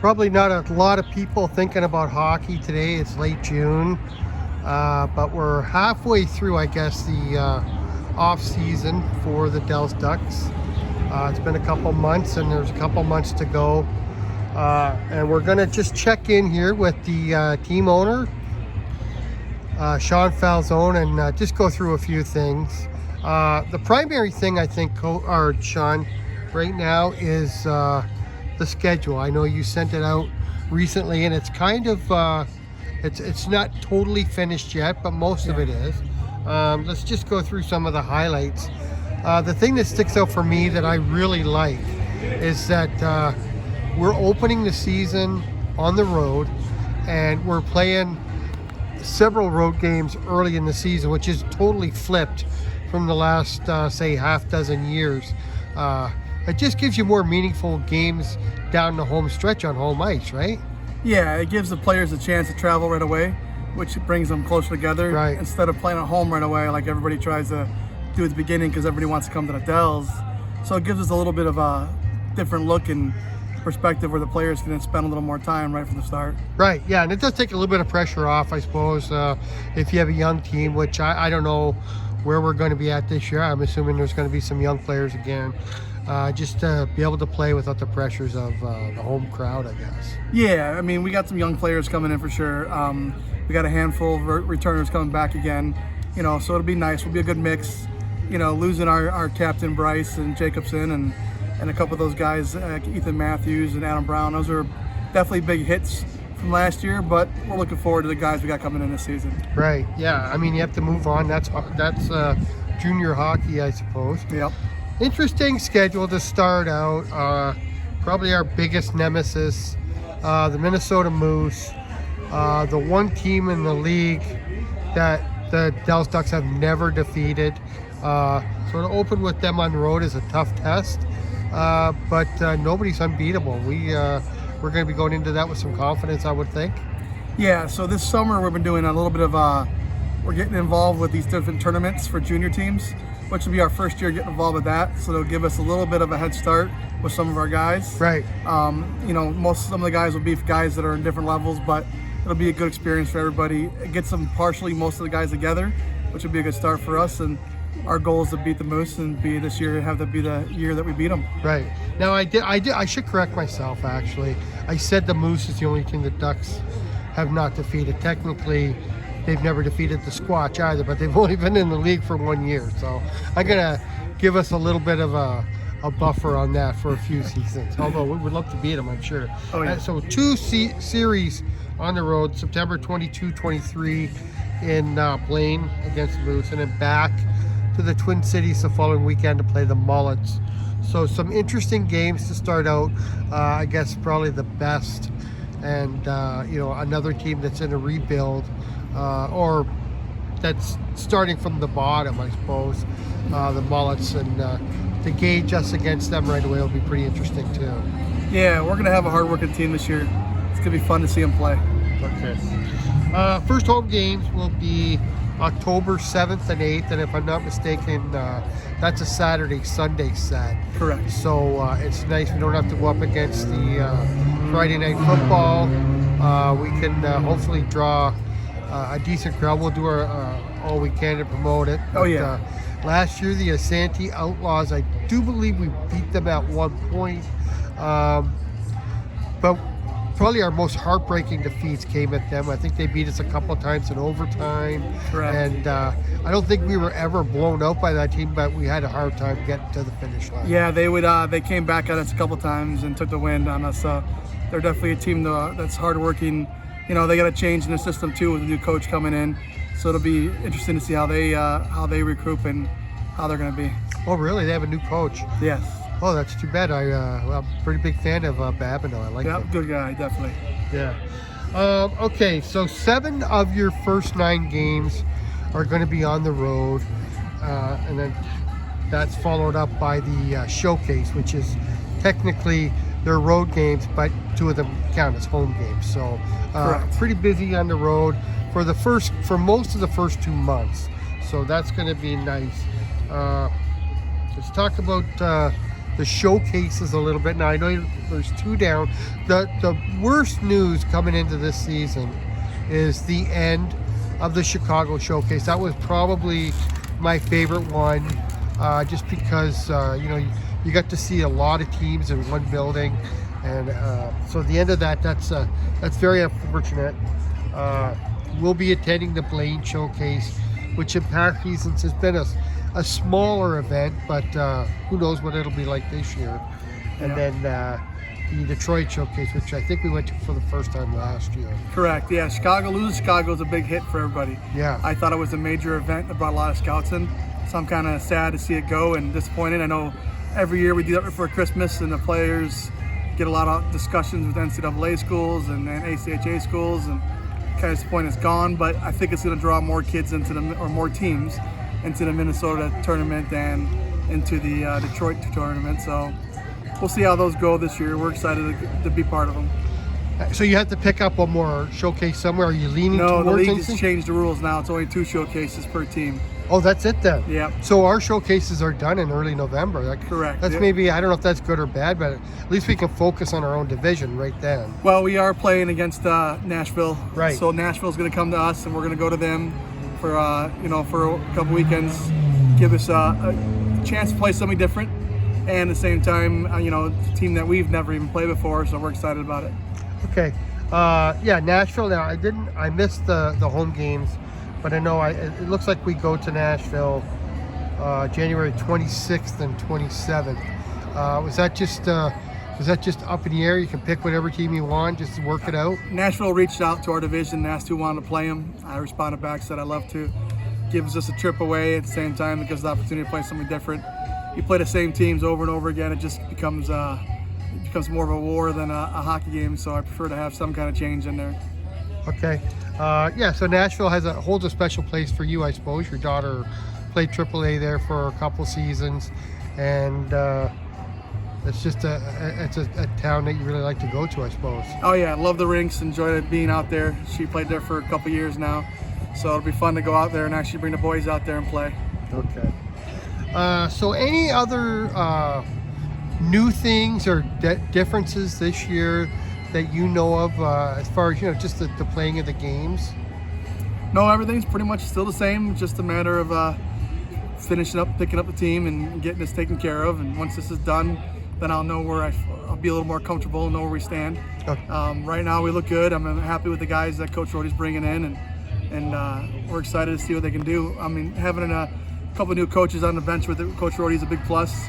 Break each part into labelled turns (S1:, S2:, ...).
S1: Probably not a lot of people thinking about hockey today. It's late June, but we're halfway through, I guess, the off season for the Dells Ducks. It's been a couple months, and there's a couple months to go. And we're going to just check in here with the team owner, Sean Falzone, and just go through a few things. The primary thing, I think, Sean, right now is the schedule. I know you sent it out recently, and it's kind of it's not totally finished yet, but most of it is. Let's just go through some of the highlights. The thing that sticks out for me that I really like is that we're opening the season on the road, and we're playing several road games early in the season, which is totally flipped from the last say half dozen years. It just gives you more meaningful games down the home stretch on home ice, right?
S2: Yeah, it gives the players a chance to travel right away, which brings them closer together.
S1: Right.
S2: Instead of playing at home right away like everybody tries to do at the beginning because everybody wants to come to the Dells. So it gives us a little bit of a different look and perspective where the players can spend a little more time right from the start.
S1: Right, yeah, and it does take a little bit of pressure off, I suppose, if you have a young team, which I don't know where we're going to be at this year. I'm assuming there's going to be some young players again. Just to be able to play without the pressures of the home crowd, I guess.
S2: Yeah, I mean, we got some young players coming in for sure. We got a handful of returners coming back again, so it'll be nice. It'll be a good mix, losing our captain Bryce and Jacobson and a couple of those guys, Ethan Matthews and Adam Brown. Those are definitely big hits from last year, but we're looking forward to the guys we got coming in this season.
S1: Right, yeah, I mean, you have to move on. That's junior hockey, I suppose.
S2: Yep.
S1: Interesting schedule to start out. Probably our biggest nemesis, the Minnesota Moose, the one team in the league that the Dells Ducks have never defeated. So to open with them on the road is a tough test, but nobody's unbeatable. We're going to be going into that with some confidence, I would think.
S2: Yeah, so this summer we've been doing a little bit of, we're getting involved with these different tournaments for junior teams, which will be our first year getting involved with that. So it'll give us a little bit of a head start with some of our guys.
S1: Right.
S2: Some of the guys will be guys that are in different levels, but it'll be a good experience for everybody. It gets them partially most of the guys together, which will be a good start for us. And our goal is to beat the Moose and be this year, have that be the year that we beat them.
S1: Right. Now I should correct myself, actually. I said the Moose is the only team the Ducks have not defeated. Technically, they've never defeated the Squatch either, but they've only been in the league for 1 year. So I'm going to give us a little bit of a buffer on that for a few seasons. Although we would love to beat them, I'm sure.
S2: Oh, yeah.
S1: So two series on the road, September 22-23 in Blaine against the Moose, and then back to the Twin Cities the following weekend to play the Mullets. So some interesting games to start out. I guess probably the best, and another team that's in a rebuild. Or that's starting from the bottom, I suppose, the Mullets, and to gauge us against them right away will be pretty interesting too.
S2: Yeah, we're going to have a hard-working team this year. It's going to be fun to see them play.
S1: Okay. First home games will be October 7th and 8th, and if I'm not mistaken, that's a Saturday-Sunday set.
S2: Correct.
S1: So it's nice we don't have to go up against the Friday night football. We can hopefully draw a decent crowd. We'll do our all we can to promote it.
S2: Oh, yeah.
S1: Last year, the Asante Outlaws, I do believe we beat them at one point. But probably our most heartbreaking defeats came at them. I think they beat us a couple of times in overtime.
S2: Correct.
S1: And I don't think we were ever blown out by that team, but we had a hard time getting to the finish line.
S2: Yeah, they came back at us a couple times and took the wind on us. They're definitely a team that's hardworking. They got a change in the system too with the new coach coming in, so it'll be interesting to see how they recruit and how they're going to be.
S1: Oh, really? They have a new coach?
S2: Yes.
S1: Oh, that's too bad. I'm a pretty big fan of Babineau. I like him.
S2: Good guy, definitely.
S1: Yeah. Okay, so 7 of your first 9 games are going to be on the road, and then that's followed up by the showcase, which is technically their road games, but 2 of them count as home games. So pretty busy on the road for most of the first 2 months. So that's going to be nice. Let's talk about the the showcases a little bit. Now I know there's 2 down. The worst news coming into this season is the end of the Chicago showcase. That was probably my favorite one, just because you got to see a lot of teams in one building, and so the end of that's very unfortunate. We'll be attending the Blaine showcase, which in past seasons has been a smaller event, but who knows what it'll be like this year. And then the Detroit showcase, which I think we went to for the first time last year.
S2: Correct. Yeah, losing Chicago is a big hit for everybody.
S1: Yeah.
S2: I thought it was a major event that brought a lot of scouts in, so I'm kind of sad to see it go and disappointed. I know every year we do that before Christmas, and the players get a lot of discussions with NCAA schools and ACHA schools, and kind of disappointed it's gone. But I think it's going to draw more kids more teams into the Minnesota tournament and into the Detroit tournament. So we'll see how those go this year. We're excited to be part of them.
S1: So you have to pick up one more showcase somewhere. Are you leaning towards
S2: No, the league
S1: anything?
S2: has changed the rules now. It's only 2 showcases per team.
S1: Oh, that's it then?
S2: Yeah.
S1: So our showcases are done in early November.
S2: Correct.
S1: That's maybe, I don't know if that's good or bad, but at least we can focus on our own division right then.
S2: Well, we are playing against Nashville.
S1: Right.
S2: So Nashville's going to come to us, and we're going to go to them for for a couple weekends, give us a chance to play something different, and at the same time, a team that we've never even played before. So we're excited about it.
S1: Okay. Yeah, Nashville. Now I missed the home games, but I know it looks like we go to Nashville January 26th and 27th. Was that just up in the air? You can pick whatever team you want, just work it out.
S2: Nashville reached out to our division and asked who wanted to play them. I responded back, said I'd love to. Gives us a trip away at the same time. It gives us the opportunity to play something different. You play the same teams over and over again, it just becomes more of a war than a hockey game. So I prefer to have some kind of change in there.
S1: Okay. Yeah, so Nashville holds a special place for you, I suppose. Your daughter played AAA there for a couple seasons, and it's just a town that you really like to go to, I suppose.
S2: Oh yeah, love the rinks, enjoyed being out there. She played there for a couple years now, so it'll be fun to go out there and actually bring the boys out there and play.
S1: Okay. So any other new things or differences this year that you know of, as far as just the playing of the games?
S2: No, everything's pretty much still the same. Just a matter of finishing up, picking up the team, and getting this taken care of. And once this is done, then I'll know where I'll be a little more comfortable and know where we stand.
S1: Okay.
S2: Right now, we look good. I'm happy with the guys that Coach Rody's bringing in, and we're excited to see what they can do. I mean, having a couple of new coaches on the bench with Coach Rody is a big plus.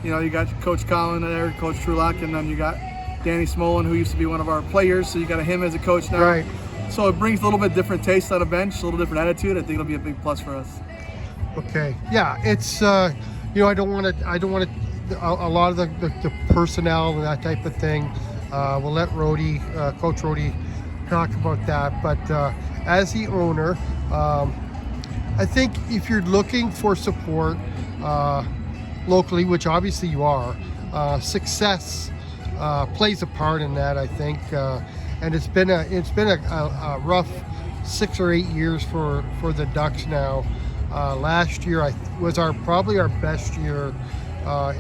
S2: You got Coach Collin there, Coach Trulock, and then you got Danny Smolin, who used to be one of our players, so you got him as a coach now.
S1: Right.
S2: So it brings a little bit different taste on the bench, a little different attitude. I think it'll be a big plus for us.
S1: Okay. Yeah, it's I don't want to a lot of the personnel and that type of thing. We'll let Coach Rody talk about that. But as the owner, I think if you're looking for support locally, which obviously you are, success plays a part in that, I think, and it's been a rough 6 or 8 years for the Ducks now. Last year was probably our best year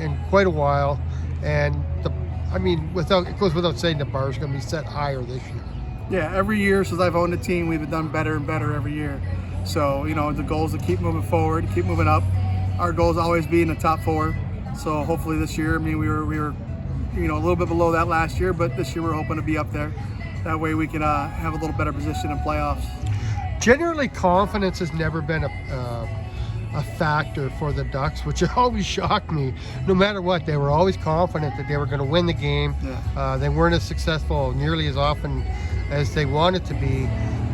S1: in quite a while, and it goes without saying the bar is going to be set higher this year.
S2: Yeah, every year since I've owned the team, we've done better and better every year. So the goal is to keep moving forward, keep moving up. Our goal is always be in the top 4. So hopefully this year, we were a little bit below that last year, but this year we're hoping to be up there. That way we can have a little better position in playoffs.
S1: Generally, confidence has never been a factor for the Ducks, which always shocked me. No matter what, they were always confident that they were going to win the game.
S2: Yeah.
S1: They weren't as successful nearly as often as they wanted to be,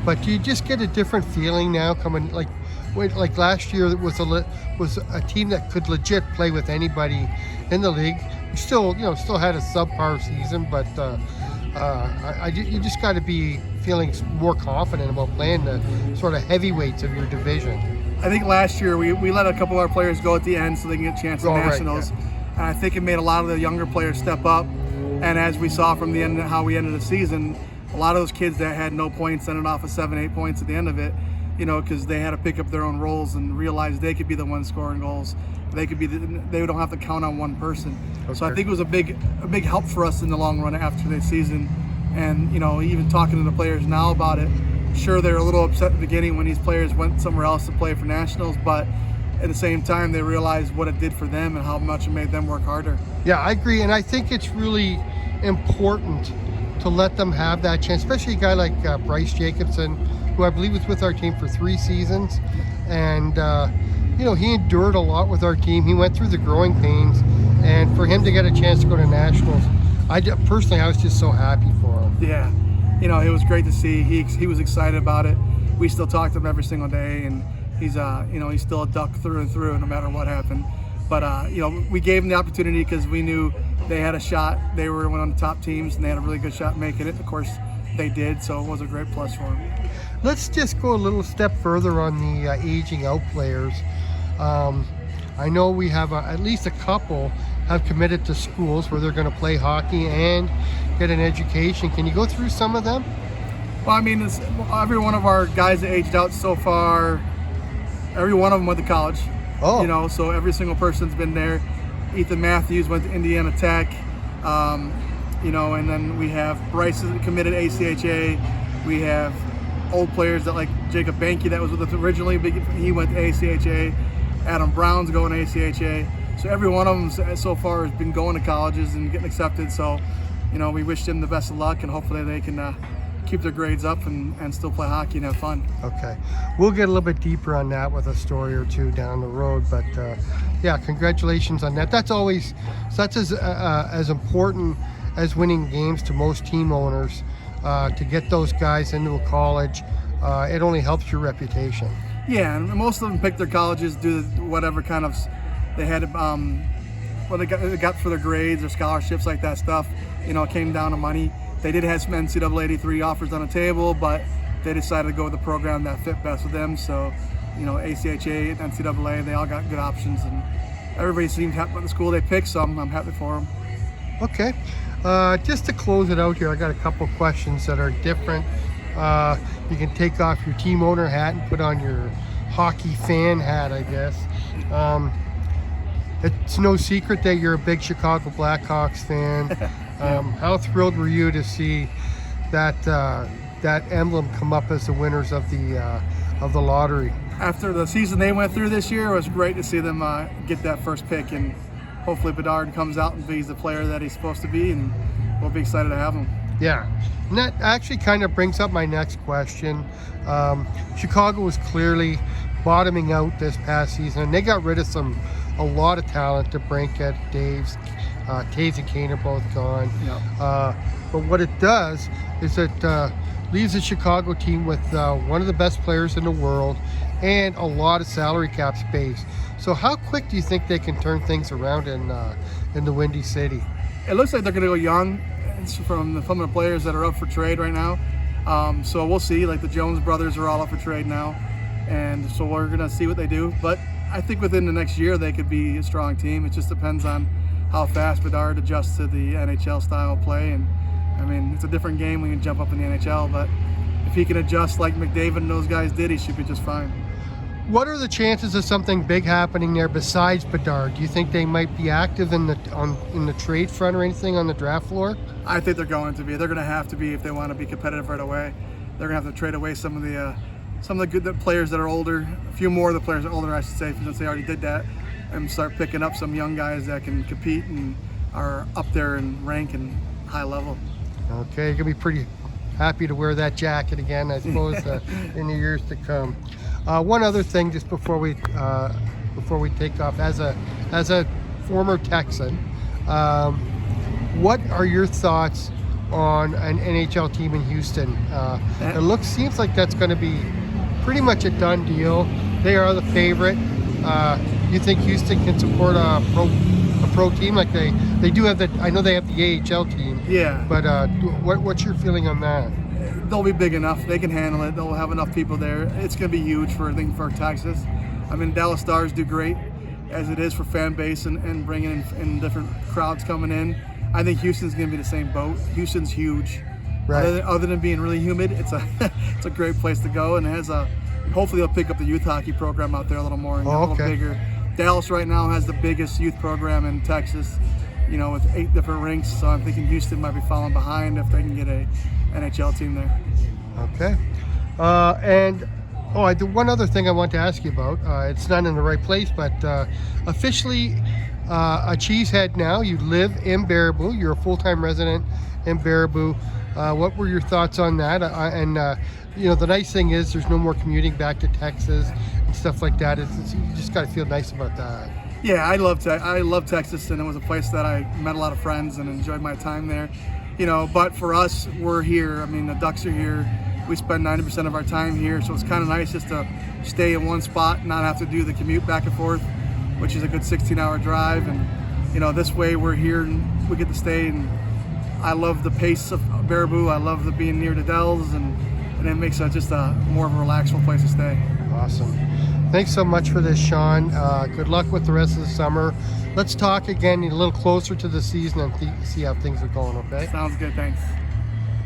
S1: but you just get a different feeling now coming. Like last year was a team that could legit play with anybody in the league. We still had a subpar season, but you just got to be feeling more confident about playing the sort of heavyweights of your division.
S2: I think last year we let a couple of our players go at the end so they can get a chance at nationals.
S1: Right, yeah.
S2: And I think it made a lot of the younger players step up. And as we saw from the end, how we ended the season, a lot of those kids that had no points ended off with 7-8 points at the end of it, because they had to pick up their own roles and realize they could be the ones scoring goals. they could be. They don't have to count on one person.
S1: Okay.
S2: So I think it was a big help for us in the long run after this season. And even talking to the players now about it, sure they're a little upset at the beginning when these players went somewhere else to play for nationals, but at the same time they realized what it did for them and how much it made them work harder.
S1: Yeah, I agree, and I think it's really important to let them have that chance, especially a guy like Bryce Jacobson, who I believe was with our team for 3 seasons, and he endured a lot with our team. He went through the growing pains, and for him to get a chance to go to nationals, I was just so happy for him.
S2: Yeah, it was great to see. He was excited about it. We still talk to him every single day, and he's he's still a Duck through and through, no matter what happened. But we gave him the opportunity because we knew they had a shot. They were one of the top teams, and they had a really good shot making it. Of course, they did, so it was a great plus for him.
S1: Let's just go a little step further on the aging out players. I know we have at least a couple have committed to schools where they're going to play hockey and get an education. Can you go through some of them?
S2: Well, I mean, every one of our guys that aged out so far, every one of them went to college.
S1: Oh.
S2: So every single person's been there. Ethan Matthews went to Indiana Tech. And then we have Bryce is committed ACHA. We have old players that like Jacob Banke that was with us originally, but he went to ACHA. Adam Brown's going to ACHA. So every one of them so far has been going to colleges and getting accepted. So, we wish them the best of luck, and hopefully they can keep their grades up and still play hockey and have fun.
S1: Okay. We'll get a little bit deeper on that with a story or two down the road. But, congratulations on that. That's as important as winning games to most team owners. To get those guys into a college, it only helps your reputation.
S2: Yeah, and most of them picked their colleges due to whatever kind of they had, what they got for their grades or scholarships, like that stuff. It came down to money. They did have some NCAA 83 offers on the table, but they decided to go with the program that fit best with them. So, ACHA, NCAA, they all got good options, and everybody seemed happy with the school they picked, so I'm happy for them.
S1: Okay. Just to close it out here, I got a couple questions that are different. You can take off your team owner hat and put on your hockey fan hat, I guess. It's no secret that you're a big Chicago Blackhawks fan. How thrilled were you to see that emblem come up as the winners of the lottery? After
S2: the season they went through this year, it was great to see them get that first pick, and hopefully Bedard comes out and he's the player that he's supposed to be, and we'll be excited to have him.
S1: Yeah, and that actually kind of brings up my next question. Chicago was clearly bottoming out this past season, and they got rid of a lot of talent. To Brinkett, Taves and Kane are both gone.
S2: Yep.
S1: But what it does is it leaves the Chicago team with one of the best players in the world and a lot of salary cap space. So how quick do you think they can turn things around in the Windy City?
S2: It looks like they're going to go young. It's from the players that are up for trade right now. So we'll see. Like the Jones brothers are all up for trade now, and so we're going to see what they do. But I think within the next year they could be a strong team. It just depends on how fast Bedard adjusts to the NHL style of play. And I mean, it's a different game when you jump up in the NHL, but if he can adjust like McDavid and those guys did, he should be just fine.
S1: What are the chances of something big happening there besides Bedard? Do you think they might be active in the trade front or anything on the draft floor?
S2: I think they're going to be. They're going to have to be if they want to be competitive right away. They're going to have to trade away some of the good players that are older, a few more of the players that are older, I should say, since they already did that, and start picking up some young guys that can compete and are up there in rank and high level.
S1: Okay, you're going to be pretty happy to wear that jacket again, I suppose, in the years to come. One other thing, just before we take off, as a former Texan, what are your thoughts on an NHL team in Houston? It seems like that's going to be pretty much a done deal. They are the favorite. You think Houston can support a pro team like they do have I know they have the AHL team.
S2: Yeah.
S1: But what's your feeling on that?
S2: They'll be big enough. They can handle it. They'll have enough people there. It's going to be huge for Texas. I mean, Dallas Stars do great as it is for fan base and bringing in different crowds coming in. I think Houston's going to be the same boat. Houston's huge.
S1: Right.
S2: Other than being really humid, it's a great place to go, and hopefully they'll pick up the youth hockey program out there a little more and get a little bigger. Dallas right now has the biggest youth program in Texas, you know, with 8 different rinks. So I'm thinking Houston might be falling behind if they can get a NHL team there.
S1: Okay. I do one other thing I want to ask you about. It's not in the right place, but officially a cheesehead now. You live in Baraboo. You're a full-time resident in Baraboo. What were your thoughts on that? You know, the nice thing is there's no more commuting back to Texas and stuff like that. You just got to feel nice about that.
S2: Yeah, I love Texas, and it was a place that I met a lot of friends and enjoyed my time there. You know, but for us, we're here. I mean, the Ducks are here. We spend 90% of our time here, so it's kind of nice just to stay in one spot and not have to do the commute back and forth, which is a good 16-hour drive. And you know, this way we're here and we get to stay. And I love the pace of Baraboo. I love the being near the Dells, and it makes it just a more of a relaxful place to stay.
S1: Awesome. Thanks so much for this, Sean. Good luck with the rest of the summer. Let's talk again a little closer to the season and see how things are going, okay?
S2: Sounds good, thanks.